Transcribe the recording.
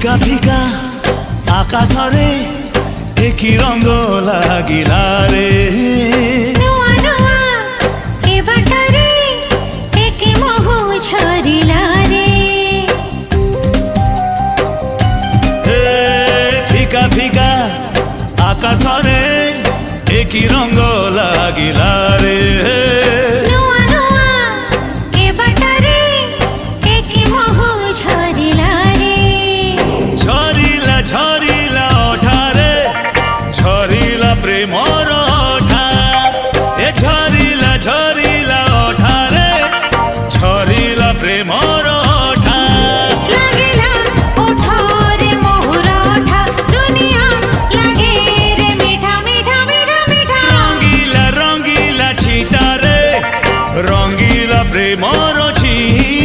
ফিকা ফিকা আকাশরে একই রঙ লাগিলা রে ନୂଆ ନୂଆ ଏ ବାଟରେ ଏକେ ମହୁ ଝରିଲା ରେ ফিকা ফিকা আকাশরে একই রঙ লাগিলা রে ନୂଆ ନୂଆ ଏ ବାଟରେ ଏକେ ମହୁ ଝରିଲା ରେ ঝরিলা ঝরিলা ওঠারে ঝরিলা প্রেমর ওঠা এ ঝরিলা ঝরিলা ওঠারে ঝরিলা প্রেমর